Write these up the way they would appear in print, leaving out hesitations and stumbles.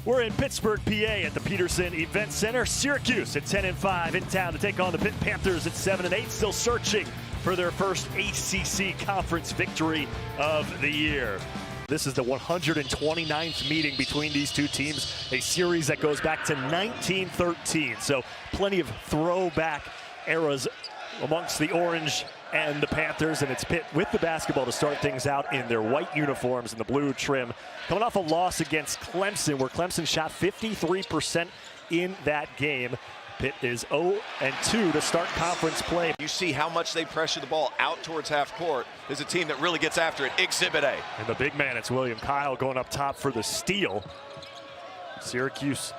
We're in Pittsburgh, PA at the Peterson Event Center. Syracuse at 10-5 in town to take on the Pitt Panthers at 7-8, still searching for their first ACC conference victory of the year. This is the 129th meeting between these two teams, a series that goes back to 1913. So plenty of throwback eras amongst the Orange and the Panthers, and it's Pitt with the basketball to start things out in their white uniforms and the blue trim. Coming off a loss against Clemson, where Clemson shot 53% in that game. Pitt is 0-2 to start conference play. You see how much they pressure the ball out towards half court. There's a team that really gets after it. Exhibit A. And the big man, it's William Kyle going up top for the steal. Syracuse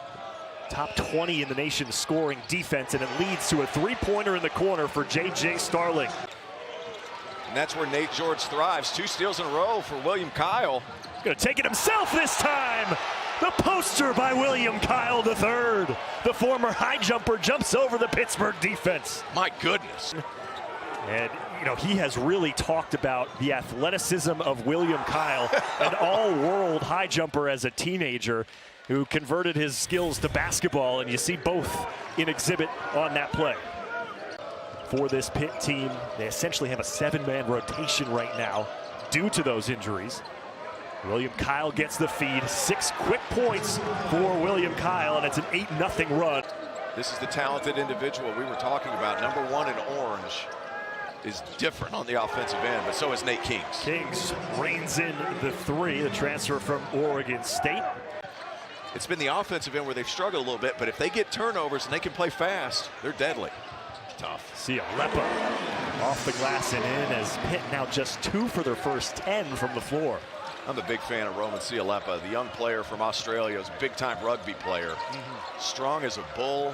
top 20 in the nation scoring defense, and it leads to a three-pointer in the corner for J.J. Starling. And that's where Nate George thrives. 2 steals in a row for William Kyle. Gonna take it himself this time. The poster by William Kyle III. The former high jumper jumps over the Pittsburgh defense. My goodness. And, you know, he has really talked about the athleticism of William Kyle, an all-world high jumper as a teenager who converted his skills to basketball, and you see both in exhibit on that play. For this Pitt team, they essentially have a 7-man rotation right now due to those injuries. William Kyle gets the feed. 6 quick points for William Kyle, and it's an 8-0 run. This is the talented individual we were talking about. Number 1 in orange is different on the offensive end, but so is Nate Kings. Kings reins in the 3, the transfer from Oregon State. It's been the offensive end where they've struggled a little bit, but if they get turnovers and they can play fast, they're deadly. Tough. Lepa off the glass and in, as Pitt now just 2 for their first 10 from the floor. I'm a big fan of Roman Lepa, the young player from Australia, is a big-time rugby player. Strong as a bull.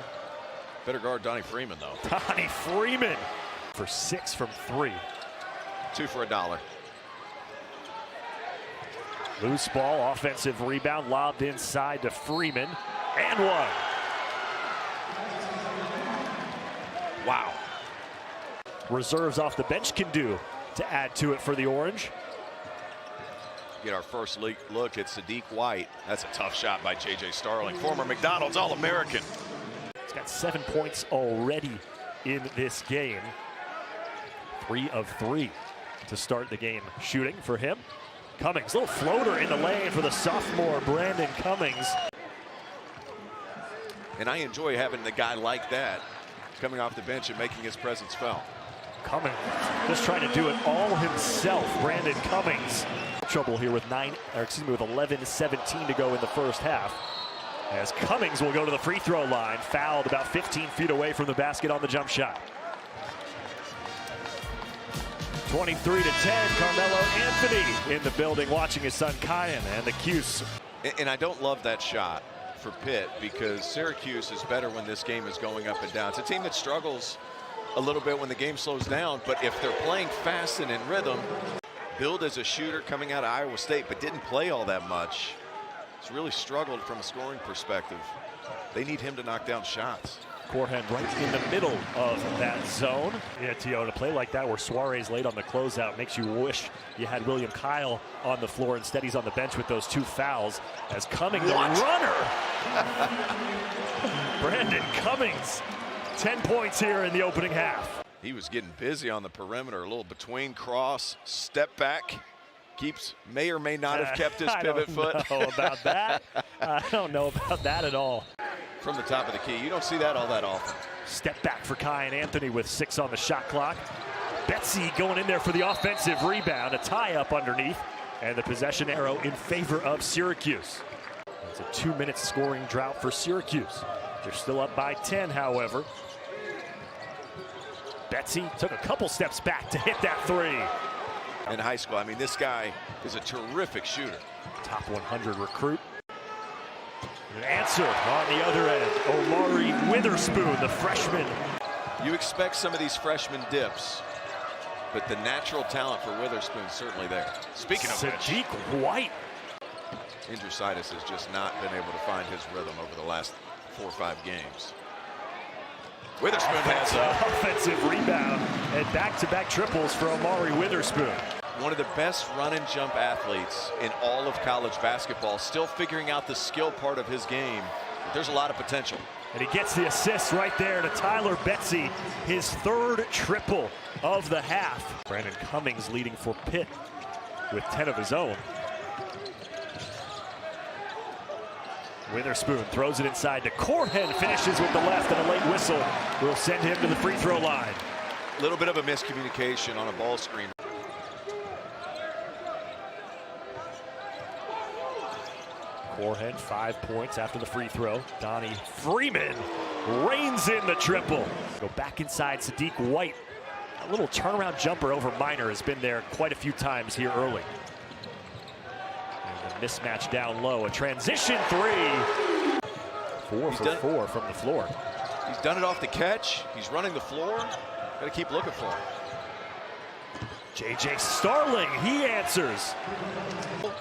Better guard Donnie Freeman, though. Donnie Freeman for 6 from 3. 2 for $1. Loose ball, offensive rebound, lobbed inside to Freeman, and 1. Wow. Reserves off the bench can do to add to it for the Orange. Get our first look at Sadiq White. That's a tough shot by J.J. Starling, former McDonald's All-American. He's got 7 points already in this game. 3 of 3 to start the game shooting for him. Cummings, little floater in the lane for the sophomore Brandon Cummings. And I enjoy having the guy like that coming off the bench and making his presence felt. Cummings just trying to do it all himself. Brandon Cummings. Trouble here with 11:17 to go in the first half, as Cummings will go to the free throw line, fouled about 15 feet away from the basket on the jump shot. 23-10, Carmelo Anthony in the building watching his son Kyan and the Cuse. And I don't love that shot for Pitt, because Syracuse is better when this game is going up and down. It's a team that struggles a little bit when the game slows down, but if they're playing fast and in rhythm, billed as a shooter coming out of Iowa State, but didn't play all that much. He's really struggled from a scoring perspective. They need him to knock down shots. Corhan right in the middle of that zone. Yeah, T.O., to play like that where Suarez late on the closeout makes you wish you had William Kyle on the floor. Instead, he's on the bench with those 2 fouls. As Cummings, the runner. Brandon Cummings, 10 points here in the opening half. He was getting busy on the perimeter, a little between cross, step back. May or may not have kept his pivot foot. I don't know about that. I don't know about that at all. From the top of the key, you don't see that all that often. Step back for Kyan Anthony with 6 on the shot clock. Betsy going in there for the offensive rebound, a tie up underneath, and the possession arrow in favor of Syracuse. It's a 2-minute scoring drought for Syracuse. They're still up by 10, however. Betsy took a couple steps back to hit that 3. In high school, I mean, this guy is a terrific shooter. Top 100 recruit. An answer on the other end. Omari Witherspoon, the freshman. You expect some of these freshman dips, but the natural talent for Witherspoon is certainly there. Speaking of which, Sadiq White. Indrusitis has just not been able to find his rhythm over the last 4 or 5 games. Witherspoon has offensive rebound and back-to-back triples for Omari Witherspoon. one of the best run and jump athletes in all of college basketball, still figuring out the skill part of his game. There's a lot of potential. And he gets the assist right there to Tyler Betsy, his third triple of the half. Brandon Cummings leading for Pitt with 10 of his own. Witherspoon throws it inside to Corhen, finishes with the left, and a late whistle will send him to the free throw line. A little bit of a miscommunication on a ball screen. Corhen 5 points after the free throw. Donnie Freeman reins in the triple. Go back inside Sadiq White. A little turnaround jumper over Minor has been there quite a few times here early. And a mismatch down low. A transition three. 4 for 4 from the floor. He's done it off the catch. He's running the floor. Got to keep looking for him. J.J. Starling, he answers.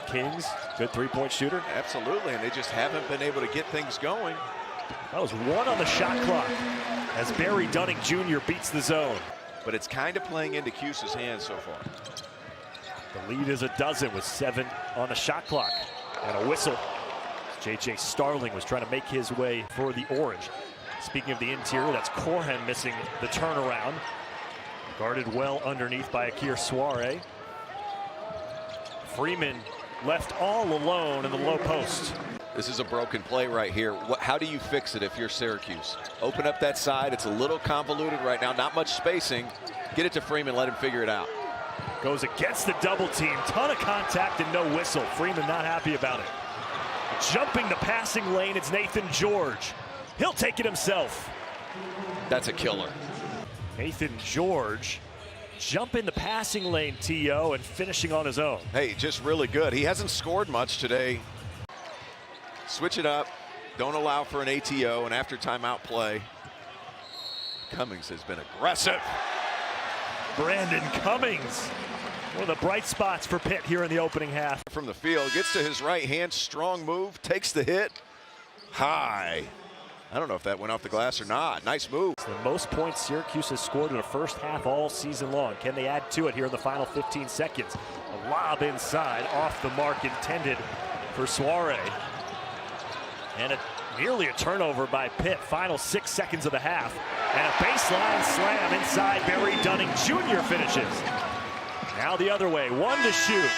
Kings, good three-point shooter. Absolutely, and they just haven't been able to get things going. That was 1 on the shot clock as Barry Dunning Jr. beats the zone. But it's kind of playing into Cuse's hands so far. The lead is a dozen with 7 on the shot clock. And a whistle. J.J. Starling was trying to make his way for the Orange. Speaking of the interior, that's Corhen missing the turnaround. Guarded well underneath by Akir Soare. Freeman left all alone in the low post. This is a broken play right here. How do you fix it if you're Syracuse? Open up that side. It's a little convoluted right now. Not much spacing. Get it to Freeman. Let him figure it out. Goes against the double team. Ton of contact and no whistle. Freeman not happy about it. Jumping the passing lane, it's Nathan George. He'll take it himself. That's a killer. Nathan George jumping the passing lane, T.O., and finishing on his own. Hey, just really good. He hasn't scored much today. Switch it up. Don't allow for an ATO, and after timeout play. Cummings has been aggressive. Brandon Cummings, one of the bright spots for Pitt here in the opening half. From the field, gets to his right hand, strong move, takes the hit. High. I don't know if that went off the glass or not. Nice move. It's the most points Syracuse has scored in the first half all season long. Can they add to it here in the final 15 seconds? A lob inside, off the mark, intended for Soare. And nearly a turnover by Pitt. Final 6 seconds of the half. And a baseline slam inside. Barry Dunning Jr. finishes. Now the other way, 1 to shoot.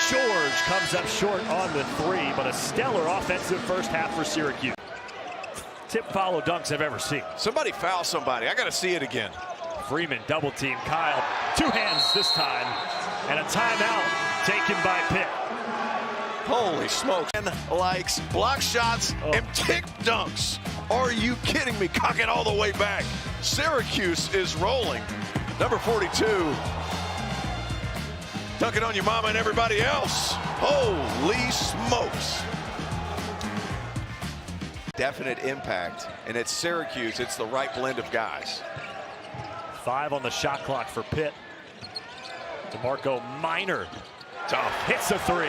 George comes up short on the 3, but a stellar offensive first half for Syracuse. Tip follow dunks I've ever seen. Somebody foul somebody. I got to see it again. Freeman double team. Kyle, 2 hands this time. And a timeout taken by Pitt. Holy smokes. And likes block shots and tick dunks. Are you kidding me? Cock it all the way back. Syracuse is rolling. Number 42. Dunk it on your mama and everybody else. Holy smokes. Definite impact, and it's Syracuse. It's the right blend of guys. 5 on the shot clock for Pitt. DeMarco Minor hits a 3.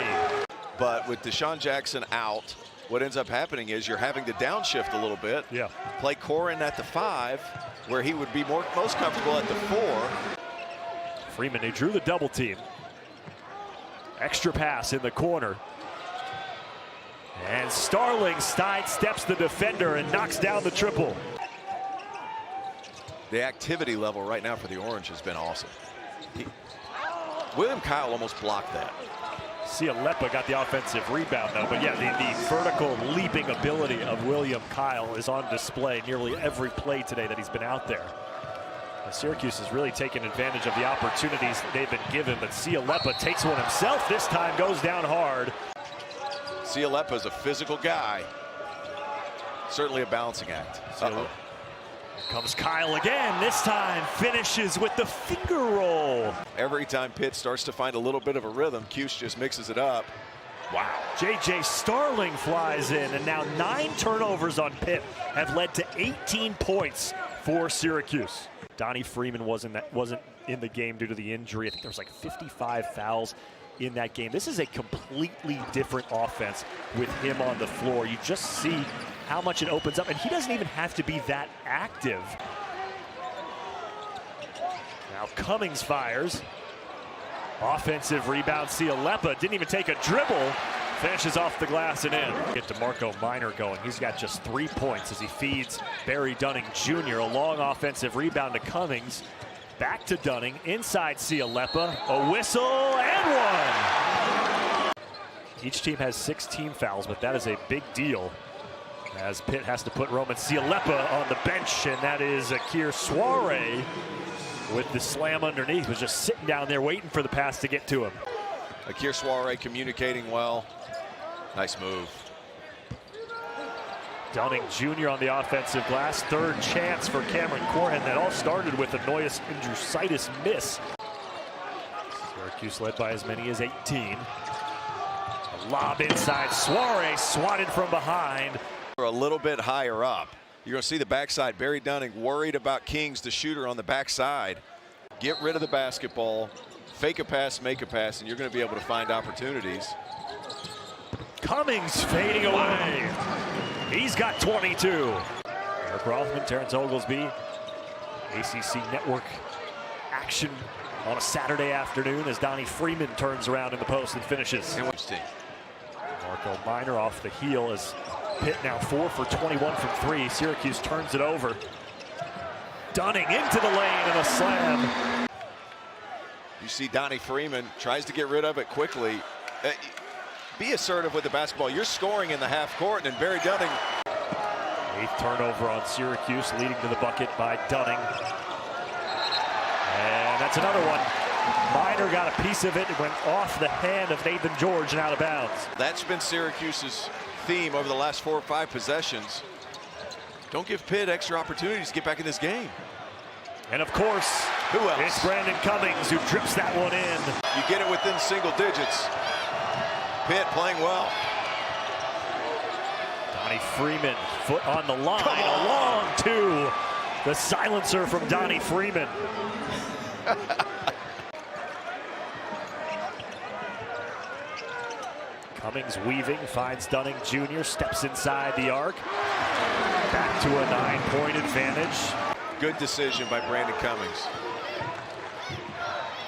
But with Deshaun Jackson out, what ends up happening is you're having to downshift a little bit. Yeah. Play Corhen at the 5, where he would be most comfortable at the 4. Freeman, they drew the double team. Extra pass in the corner. And Starling sidesteps the defender and knocks down the triple. The activity level right now for the Orange has been awesome. William Kyle almost blocked that. Cialepa got the offensive rebound though, but yeah, the vertical leaping ability of William Kyle is on display nearly every play today that he's been out there. And Syracuse has really taken advantage of the opportunities that they've been given, but Cialepa takes one himself this time, goes down hard. Cialepa is a physical guy. Certainly a balancing act. Comes Kyle again, this time finishes with the finger roll. Every time Pitt starts to find a little bit of a rhythm, Cuse just mixes it up. Wow. J.J. Starling flies in, and now 9 turnovers on Pitt have led to 18 points for Syracuse. Donnie Freeman wasn't in the game due to the injury. I think there was like 55 fouls in that game. This is a completely different offense with him on the floor. You just see how much it opens up, and he doesn't even have to be that active. Now Cummings fires. Offensive rebound. Cialeppa didn't even take a dribble. Finishes off the glass and in. Get DeMarco Minor going. He's got just 3 points as he feeds Barry Dunning Jr. A long offensive rebound to Cummings. Back to Dunning. Inside Cialeppa. A whistle and one. Each team has 6 team fouls, but that is a big deal as Pitt has to put Roman Cialeppa on the bench, and that is Akir Soiree with the slam underneath. Was just sitting down there waiting for the pass to get to him. Akir Soiree communicating well. Nice move. Dunning Jr. on the offensive glass. Third chance for Cameron Corhen. That all started with a Noyes Indrusitis miss. Syracuse led by as many as 18. A lob inside. Soiree swatted from behind. A little bit higher up. You're going to see the backside. Barry Dunning worried about Kings, the shooter, on the backside. Get rid of the basketball. Fake a pass, make a pass, and you're going to be able to find opportunities. Cummings fading away. He's got 22. Eric Rothman, Terrence Oglesby. ACC Network action on a Saturday afternoon as Donnie Freeman turns around in the post and finishes. Marco Minor off the heel as Pitt now 4 for 21 from 3. Syracuse turns it over. Dunning into the lane and a slam. You see Donnie Freeman tries to get rid of it quickly. Be assertive with the basketball. You're scoring in the half court, and Barry Dunning. 8th turnover on Syracuse, leading to the bucket by Dunning. And that's another one. Minor got a piece of it. It went off the hand of Nathan George and out of bounds. That's been Syracuse's theme over the last 4 or 5 possessions. Don't give Pitt extra opportunities to get back in this game. And of course, who else? It's Brandon Cummings who drips that one in. You get it within single digits. Pitt playing well. Donnie Freeman, foot on the line, a long 2. The silencer from Donnie Freeman. Cummings weaving, finds Dunning Jr., steps inside the arc. Back to a 9-point advantage. Good decision by Brandon Cummings.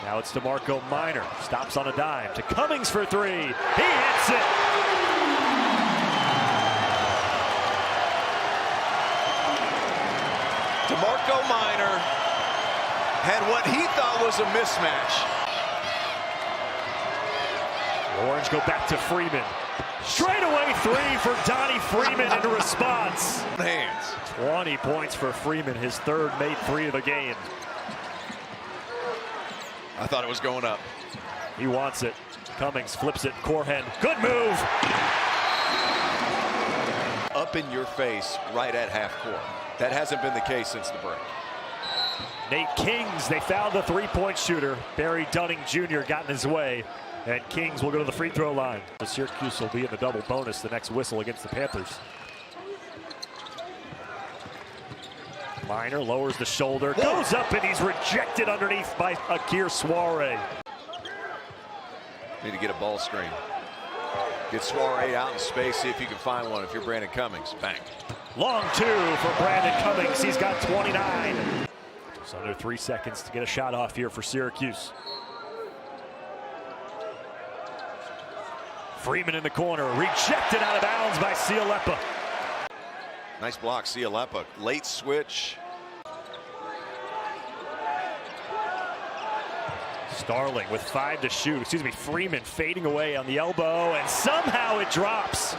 Now it's DeMarco Minor, stops on a dime to Cummings for 3. He hits it. DeMarco Minor had what he thought was a mismatch. Orange go back to Freeman. Straight away 3 for Donnie Freeman in response. Hands. 20 points for Freeman, his 3rd made 3 of the game. I thought it was going up. He wants it. Cummings flips it. Corhen. Good move. Up in your face right at half court. That hasn't been the case since the break. Nate Kings, they found the 3-point shooter. Barry Dunning Jr. got in his way. And Kings will go to the free throw line. The Syracuse will be in the double bonus the next whistle against the Panthers. Minor lowers the shoulder, goes up, and he's rejected underneath by Akir Soiree. Need to get a ball screen. Get Soiree out in space, see if you can find one if you're Brandon Cummings. Bang. Long 2 for Brandon Cummings. He's got 29. Just under 3 seconds to get a shot off here for Syracuse. Freeman in the corner, rejected out of bounds by Cialeppa. Nice block, Cialeppa. Late switch. Starling with 5 to shoot. Excuse me, Freeman fading away on the elbow, and somehow it drops.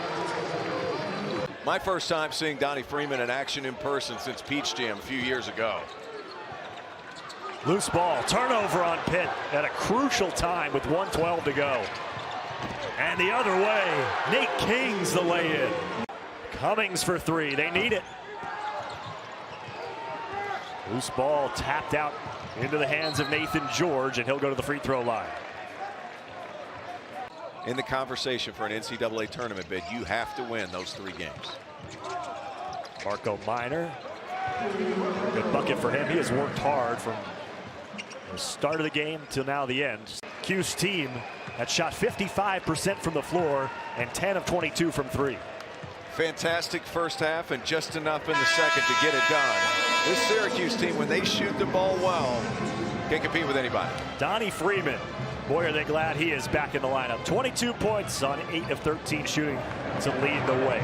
My first time seeing Donnie Freeman in action in person since Peach Jam a few years ago. Loose ball, turnover on Pitt at a crucial time with 1:12 to go. And the other way, Nate Kings the lay-in. Cummings for 3, they need it. Loose ball tapped out into the hands of Nathan George, and he'll go to the free throw line. In the conversation for an NCAA tournament bid, you have to win those 3 games. Marco Minor, good bucket for him. He has worked hard from the start of the game till now the end. Q's team that shot 55% from the floor and 10 of 22 from 3. Fantastic first half and just enough in the second to get it done. This Syracuse team, when they shoot the ball well, can compete with anybody. Donnie Freeman Boy, are they glad he is back in the lineup. 22 points on 8 of 13 shooting to lead the way.